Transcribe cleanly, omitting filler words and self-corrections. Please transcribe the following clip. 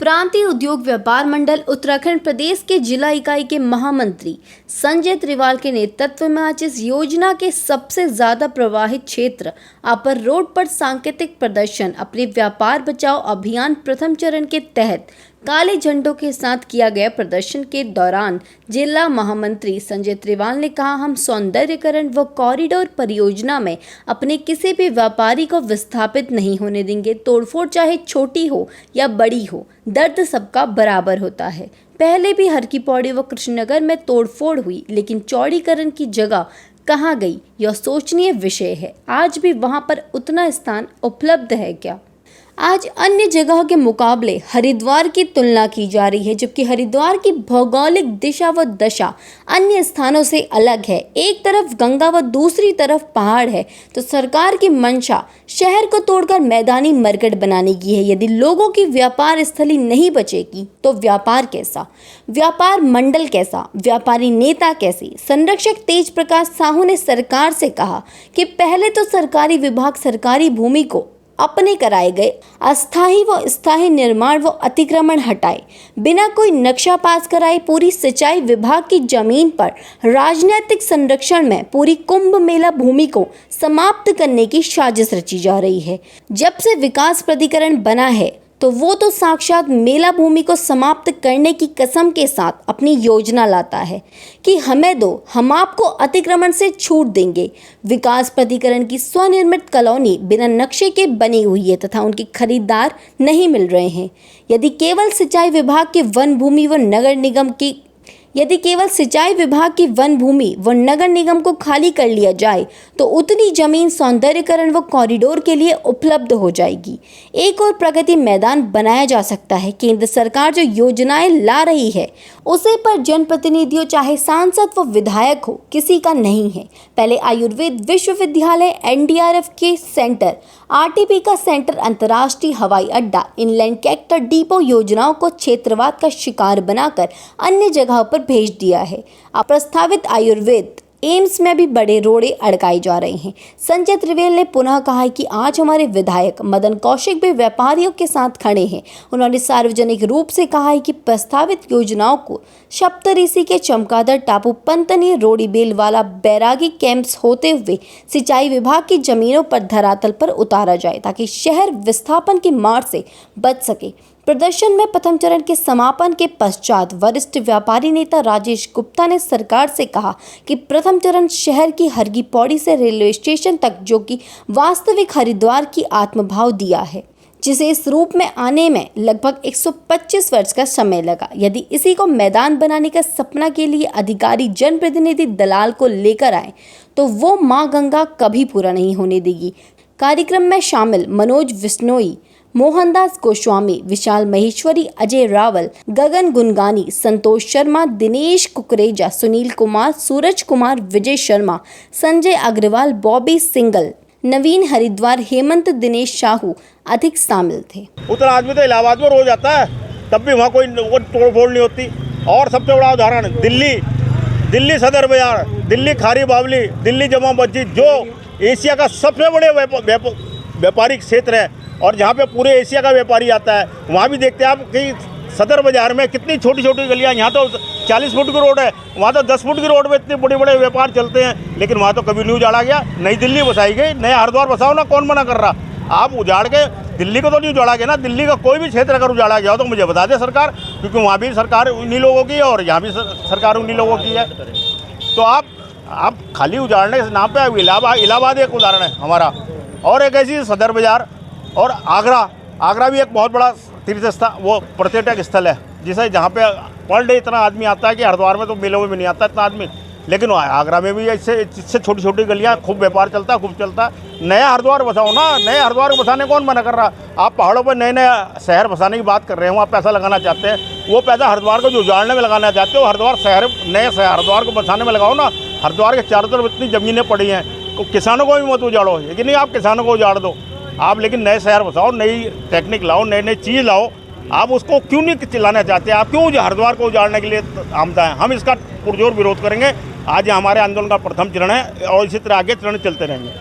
प्रांतीय उद्योग व्यापार मंडल उत्तराखंड प्रदेश के जिला इकाई के महामंत्री संजय त्रिवाल के नेतृत्व में आज इस योजना के सबसे ज्यादा प्रभावित क्षेत्र अपर रोड पर सांकेतिक प्रदर्शन अपने व्यापार बचाओ अभियान प्रथम चरण के तहत काले झंडों के साथ किया गया प्रदर्शन के दौरान जिला महामंत्री संजय त्रिवाल ने कहा, हम सौंदर्यीकरण व कॉरिडोर परियोजना में अपने किसी भी व्यापारी को विस्थापित नहीं होने देंगे। तोड़फोड़ चाहे छोटी हो या बड़ी हो, दर्द सबका बराबर होता है। पहले भी हर की पौड़ी व कृष्णनगर में तोड़फोड़ हुई, लेकिन चौड़ीकरण की जगह कहाँ गई, यह सोचनीय विषय है। आज भी वहां पर उतना स्थान उपलब्ध है क्या? आज अन्य जगह के मुकाबले हरिद्वार की तुलना की जा रही है, जबकि हरिद्वार की भौगोलिक दिशा व दशा अन्य स्थानों से अलग है। एक तरफ गंगा व दूसरी तरफ पहाड़ है, तो सरकार की मंशा शहर को तोड़कर मैदानी मार्केट बनाने की है। यदि लोगों की व्यापार स्थली नहीं बचेगी तो व्यापार कैसा, व्यापार मंडल कैसा, व्यापारी नेता कैसे? संरक्षक तेज प्रकाश साहू ने सरकार से कहा कि पहले तो सरकारी विभाग सरकारी भूमि को अपने कराए गए अस्थायी व स्थायी निर्माण व अतिक्रमण हटाए, बिना कोई नक्शा पास कराए पूरी सिंचाई विभाग की जमीन पर राजनीतिक संरक्षण में पूरी कुंभ मेला भूमि को समाप्त करने की साजिश रची जा रही है। जब से विकास प्राधिकरण बना है तो वो तो साक्षात मेला भूमि को समाप्त करने की कसम के साथ अपनी योजना लाता है कि हमें दो, हम आपको अतिक्रमण से छूट देंगे। विकास प्राधिकरण की स्वनिर्मित कॉलोनी बिना नक्शे के बनी हुई है तथा उनके खरीदार नहीं मिल रहे हैं। यदि केवल सिंचाई विभाग की वन भूमि व नगर निगम को खाली कर लिया जाए तो उतनी जमीन सौंदर्यीकरण व कॉरिडोर के लिए उपलब्ध हो जाएगी। एक और प्रगति मैदान बनाया जा सकता है। केंद्र सरकार जो योजनाएं ला रही है उसे पर जनप्रतिनिधियों चाहे सांसद व विधायक हो किसी का नहीं है। पहले आयुर्वेद विश्वविद्यालय, एनडीआरएफ के सेंटर, आरटीपी का सेंटर, अंतर्राष्ट्रीय हवाई अड्डा, इनलैंड ट्रैक्टर डिपो योजनाओं को क्षेत्रवाद का शिकार बनाकर अन्य जगहों पर भेज दिया है। प्रस्तावित आयुर्वेद एम्स में भी बड़े रोड़े अड़काए जा रहे हैं। संजय त्रिवेल ने पुनः कहा है कि आज हमारे विधायक मदन कौशिक भी व्यापारियों के साथ खड़े हैं। उन्होंने सार्वजनिक रूप से कहा है कि प्रस्तावित योजनाओं को सप्तऋषि के चमगादड़ टापू, पंतनी, रोड़ी बेलवाला, बैरागी कैंप्स होते हुए सिंचाई विभाग की जमीनों पर धरातल पर उतारा जाए ताकि शहर विस्थापन की मार से बच सके। प्रदर्शन में प्रथम चरण के समापन के पश्चात वरिष्ठ व्यापारी नेता राजेश गुप्ता ने सरकार से कहा कि प्रथम चरण शहर की हर की पौड़ी से रेलवे स्टेशन तक, जो कि वास्तविक हरिद्वार की आत्मभाव दिया है, जिसे इस रूप में आने में लगभग 125 वर्ष का समय लगा। यदि इसी को मैदान बनाने का सपना के लिए अधिकारी, जनप्रतिनिधि, दलाल को लेकर आए तो वो माँ गंगा कभी पूरा नहीं होने देगी। कार्यक्रम में शामिल मनोज विश्नोई, मोहनदास गोस्वामी, विशाल महेश्वरी, अजय रावल, गगन गुनगानी, संतोष शर्मा, दिनेश कुकरेजा, सुनील कुमार, सूरज कुमार, विजय शर्मा, संजय अग्रवाल, बॉबी सिंगल, नवीन हरिद्वार, हेमंत, दिनेश साहू अधिक शामिल थे। उतना आदमी तो इलाहाबाद में रोज आता है, तब भी वहाँ कोई तोड़फोड़ नहीं होती। और सबसे बड़ा उदाहरण दिल्ली सदर बाजार, दिल्ली खारी बावली, दिल्ली जमा मस्जिद, जो एशिया का सबसे बड़े व्यापारिक क्षेत्र है और जहाँ पे पूरे एशिया का व्यापारी आता है, वहाँ भी देखते हैं आप कि सदर बाजार में कितनी छोटी छोटी गलियाँ, यहाँ तो 40 फुट की रोड है, वहाँ तो 10 फुट की रोड में इतने बड़े बड़े व्यापार चलते हैं, लेकिन वहाँ तो कभी नहीं उजाड़ा गया। नई दिल्ली बसाई गई, नया हरिद्वार बसाओ ना, कौन मना कर रहा? आप उजाड़ के दिल्ली को तो नहीं उजाड़ा गया ना। दिल्ली का कोई भी क्षेत्र अगर उजाड़ा गया हो तो मुझे बता दे सरकार, क्योंकि वहाँ भी सरकार उन्हीं लोगों की है और यहाँ भी सरकार उन्हीं लोगों की है। तो आप खाली उजाड़ने के नाम पर, इलाहाबाद एक उदाहरण है हमारा, और एक ऐसी सदर बाजार, और आगरा भी एक बहुत बड़ा तीर्थ स्थल, वो पर्यटक स्थल है, जिसे जहाँ पे पर डे इतना आदमी आता है कि हरिद्वार में तो मेलों में भी नहीं आता इतना आदमी, लेकिन आगरा में भी इससे छोटी छोटी गलियाँ, खूब व्यापार चलता है, खूब चलता है। नया हरिद्वार बसाओ ना, नए हरिद्वार को बसाने कौन मना कर रहा? आप पहाड़ों पर नए नए शहर बसाने की बात कर रहे हैं, वहाँ पैसा लगाना चाहते हैं, वो पैसा हरिद्वार को जो उजाड़ने में लगाना चाहते हो, नए हरिद्वार को बसाने में लगाओ ना। हरिद्वार के चारों तरफ इतनी ज़मीनें पड़ी हैं, तो किसानों को भी मत उजाड़ो, लेकिन नहीं आप किसानों को उजाड़ दो, आप लेकिन नए शहर बसाओ, नई टेक्निक लाओ, नई चीज़ लाओ। आप उसको क्यों नहीं चिल्लाना चाहते? आप क्यों हरिद्वार को उजाड़ने के लिए आमदा हैं? हम इसका पुरजोर विरोध करेंगे। आज हमारे आंदोलन का प्रथम चरण है और इसी तरह आगे चरण चलते रहेंगे।